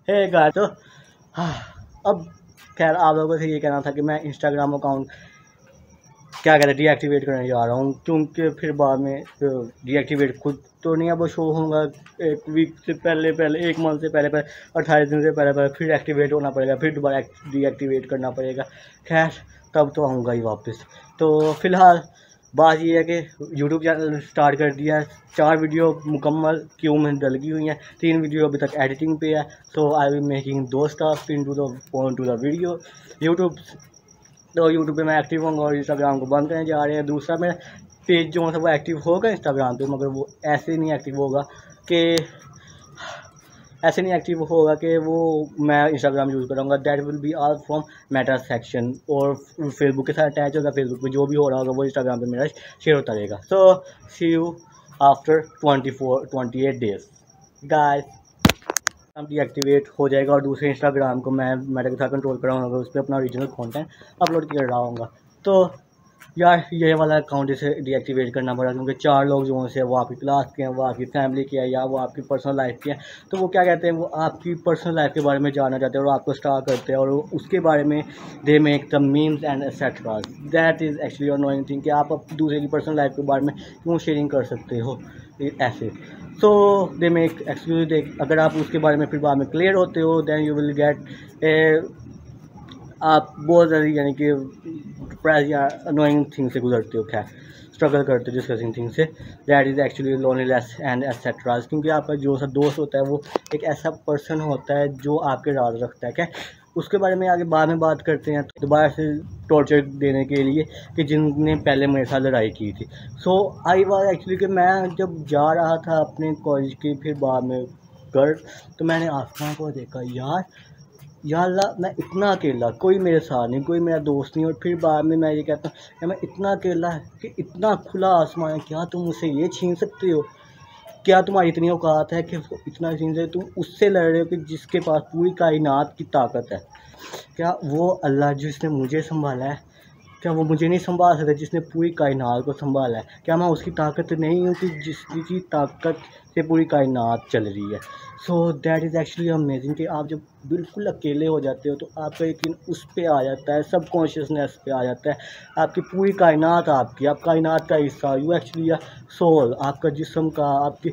Hey guys, तो हाँ, अब खैर आप लोगों से ये कहना था कि मैं इंस्टाग्राम अकाउंट क्या कहते हैं डीएक्टिवेट करने जा रहा हूँ, क्योंकि फिर बाद में डीएक्टिवेट खुद तो नहीं अब शो होगा। एक वीक से पहले एक मंथ से पहले 28 दिन से पहले फिर एक्टिवेट होना पड़ेगा, फिर दोबारा डीएक्टिवेट करना पड़ेगा। खैर तब तो आऊँगा ही वापस। तो फ़िलहाल बात ये है कि यूट्यूब चैनल स्टार्ट कर दिया है। 4 वीडियो मुकम्मल क्यों में डल गई हुई हैं, 3 वीडियो अभी तक एडिटिंग पे है। So I will making two stuff in to the video YouTube. तो यूट्यूब पे मैं एक्टिव होऊंगा और इंस्टाग्राम को बंद करने जा रहे हैं। दूसरा मेरा पेज जो है वो एक्टिव होगा इंस्टाग्राम पे, मगर वो ऐसे नहीं एक्टिव होगा कि वो मैं इंस्टाग्राम यूज़ करूँगा। That will be all from Meta section, और फेसबुक के साथ अटैच होगा। फेसबुक पे जो भी हो रहा होगा वो इंस्टाग्राम पे मेरा शेयर होता रहेगा। सो सी यू आफ्टर 28 डेज गाइस। हम डीएक्टिवेट हो जाएगा और दूसरे इंस्टाग्राम को मैं मेटा के साथ कंट्रोल कराऊंगा, उस पर अपना ओरिजिनल कंटेंट अपलोड कर रहा हूँगा। तो यार ये वाला अकाउंट इसे डीएक्टिवेट करना पड़ा, क्योंकि 4 लोग जो हैं वो आपकी क्लास के हैं, वो आपकी फैमिली के हैं, या वो आपकी पर्सनल लाइफ के हैं। तो वो क्या कहते हैं, वो आपकी पर्सनल लाइफ के बारे में जानना चाहते हैं और आपको स्टार करते हैं, और उसके बारे में they make the memes and etcetera. That is actually annoying thing कि आप दूसरे की पर्सनल लाइफ के बारे में क्यों शेयरिंग कर सकते हो ऐसे। सो दे मेक एक्सक्यूज दे, अगर आप उसके बारे में फिर बाद में क्लियर होते हो दैन यू विल गेट आप बहुत ज़्यादा यानी कि डिप्रेस या अनोइंग थिंग से गुजरते हो, खैर स्ट्रगल करते हो डिस्कसिंग थिंग से। That is actually loneliness and etcetera, क्योंकि आपका जो सा दोस्त होता है वो एक ऐसा पर्सन होता है जो आपके राज रखता है। क्या उसके बारे में आगे बाद में बात करते हैं, दोबारा से टॉर्चर देने के लिए कि जिनने पहले मेरे साथ लड़ाई की थी। सो आई वाज एक्चुअली कि मैं जब जा रहा था अपने कॉलेज के फिर बाद में घर, तो मैंने आसमान को देखा, यार अल्लाह मैं इतना अकेला, कोई मेरे साथ नहीं, कोई मेरा दोस्त नहीं। और फिर बाद में मैं ये कहता हूँ कि मैं इतना अकेला है कि इतना खुला आसमान है, क्या तुम मुझसे ये छीन सकते हो? क्या तुम्हारी इतनी औकात है कि इतना छीन से तुम उससे लड़ रहे हो कि जिसके पास पूरी कायनात की ताकत है? क्या वो अल्लाह जिसने मुझे संभाला है, क्या वो मुझे नहीं संभाल सकता जिसने पूरी कायनात को संभाला है? क्या मैं उसकी ताकत नहीं हूँ कि जिसकी ताकत से पूरी कायनात चल रही है? So that is actually amazing कि आप जब बिल्कुल अकेले हो जाते हो तो आपका यकीन उस पर आ जाता है, सब कॉन्शियसनेस पे आ जाता है। आपकी पूरी कायनात आप कायनात का हिस्सा, यू एक्चुअली अ सोल, आपका जिस्म का, आपकी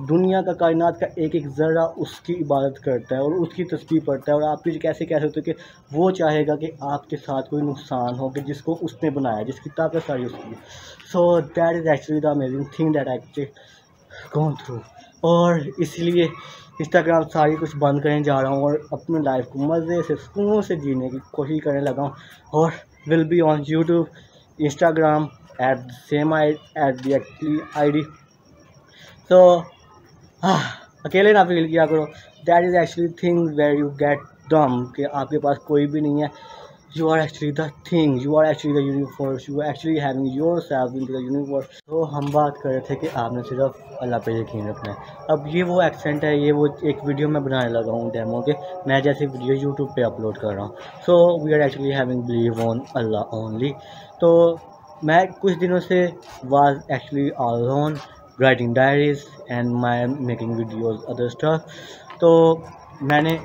दुनिया का, कायनात का एक एक ज़रा उसकी इबादत करता है और उसकी तस्बीह पढ़ता है। और आप कैसे कह सकते हो कि वो चाहेगा कि आपके साथ कोई नुकसान हो कि जिसको उसने बनाया, जिसकी ताकत सारी उसकी है। So that is actually the amazing thing that I actually gone through. और इसलिए इंस्टाग्राम सारी कुछ बंद करने जा रहा हूँ और अपनी लाइफ को मज़े से सुकून से जीने की कोशिश करने लगा हूँ। और will be on YouTube, Instagram at the same at the ID। So अकेले ना फील किया करो। That is actually thing where you get dumb कि आपके पास कोई भी नहीं है। You are actually the thing, you are actually the universe, you are actually having yourself into the universe। तो हम बात कर रहे थे कि आपने सिर्फ अल्लाह पे यकीन रखना है। अब ये वो एक्सेंट है, ये वो एक वीडियो मैं बनाने लगा हूँ डेमो के, मैं जैसे वीडियो यूट्यूब पे अपलोड कर रहा हूँ। So we are actually having believe on Allah only. तो मैं कुछ दिनों से was actually on writing diaries and my making videos other stuff. तो मैंने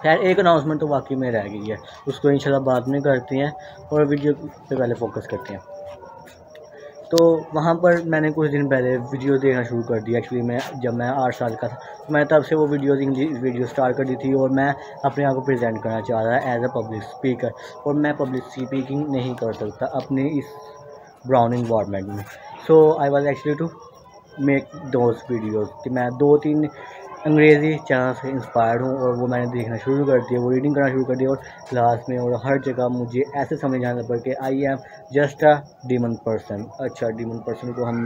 खैर एक अनाउंसमेंट तो वाकई में रह गई है, उसको इंशाल्लाह बाद में करते हैं और वीडियो पे पहले फोकस करते हैं। तो वहाँ पर मैंने कुछ दिन पहले वीडियो देखना शुरू कर दिया। एक्चुअली जब मैं 8 साल का था तो मैं तब से वो इंग्लिश वीडियो स्टार्ट कर दी थी, और मैं अपने आप को प्रेजेंट करना चाह रहा था एज अ पब्लिक स्पीकर। और मैं पब्लिक स्पीकिंग नहीं कर सकता अपने इस ब्राउन इन्वायरमेंट में। So I was actually to make those videos कि मैं 2-3 अंग्रेज़ी चैनल से इंस्पायर्ड हूँ और वो मैंने देखना शुरू कर दिया, वो रीडिंग करना शुरू कर दिया। और क्लास में और हर जगह मुझे ऐसे समझ जाना पड़ कि I am just a demon person. अच्छा, डीमन पर्सन को हम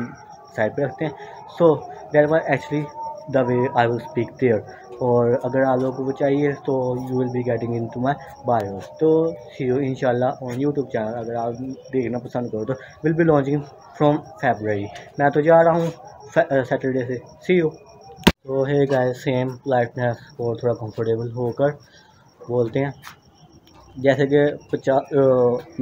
साइड पे रखते हैं। So that was actually the way I will speak there. और अगर आप लोगों को चाहिए तो you will be getting into my bios. तो सी यू इंशाल्लाह ऑन यूट्यूब चैनल, अगर आप देखना पसंद करो तो will be launching from February। मैं तो जा रहा हूँ सैटरडे से। सी यू। तो है गाइस, सेम लाइटनेस और थोड़ा कंफर्टेबल होकर बोलते हैं। जैसे कि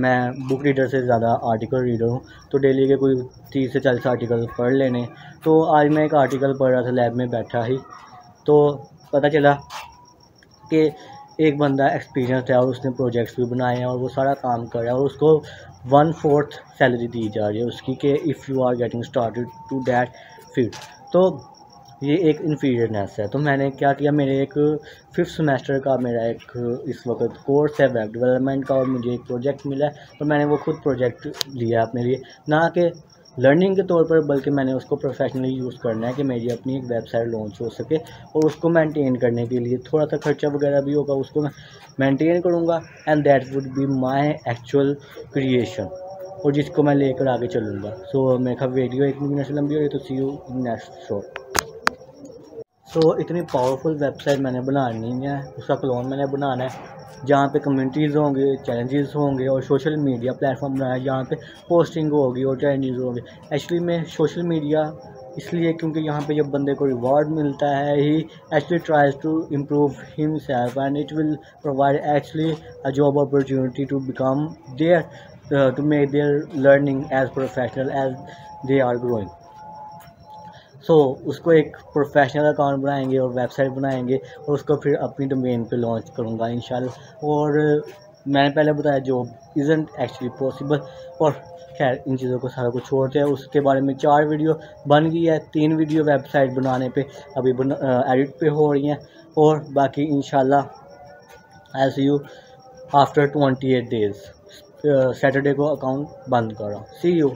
मैं बुक रीडर से ज़्यादा आर्टिकल रीडर हूँ, तो डेली के कोई 30 से 40 आर्टिकल पढ़ लेने। तो आज मैं एक आर्टिकल पढ़ रहा था लैब में बैठा ही, तो पता चला कि एक बंदा एक्सपीरियंस है और उसने प्रोजेक्ट्स भी बनाए हैं और वो सारा काम कर रहा है और उसको 1/4 सैलरी दी जा रही है उसकी कि if you are getting started to that field. तो ये एक इन्फीरियरनेस है। तो मैंने क्या किया, मेरे एक 5th सेमेस्टर का मेरा एक इस वक्त कोर्स है वेब डेवलपमेंट का और मुझे एक प्रोजेक्ट मिला है। तो मैंने वो खुद प्रोजेक्ट लिया अपने लिए, ना कि लर्निंग के तौर पर, बल्कि मैंने उसको प्रोफेशनली यूज़ करना है कि मेरी अपनी एक वेबसाइट लॉन्च हो सके और उसको मेंटेन करने के लिए थोड़ा सा खर्चा वगैरह भी होगा, उसको मैं मेंटेन करूँगा and that would be my actual creation और जिसको मैं लेकर आगे चलूँगा। सो मेरे का वीडियो 1 मिनट से लंबी हो रही है, तो see you in next show. सो इतनी पावरफुल वेबसाइट मैंने बनानी है, उसका क्लोन मैंने बनाना है जहाँ पे कम्युनिटीज़ होंगे, चैलेंजेस होंगे और सोशल मीडिया प्लेटफॉर्म बनाना है जहाँ पे पोस्टिंग होगी और चैलेंजेस होंगे। एक्चुअली में सोशल मीडिया इसलिए क्योंकि यहाँ पे जब बंदे को रिवॉर्ड मिलता है, he actually tries to improve himself and it will provide actually a job opportunity to become their to make their learning as professional as they are growing. So उसको एक प्रोफेशनल अकाउंट बनाएंगे और website बनाएंगे और उसको फिर अपनी domain पे लॉन्च करूँगा इंशाल्लाह। और मैंने पहले बताया जॉब इज़न्ट एक्चुअली पॉसिबल। और खैर इन चीज़ों को सारा कुछ छोड़ते हैं, उसके बारे में 4 वीडियो बन गई है, 3 वीडियो वेबसाइट बनाने पे अभी एडिट पे हो रही हैं और बाकी इंशाल्लाह आई सी यू आफ्टर 28 डेज़। सैटरडे को अकाउंट बंद करो। सी यू।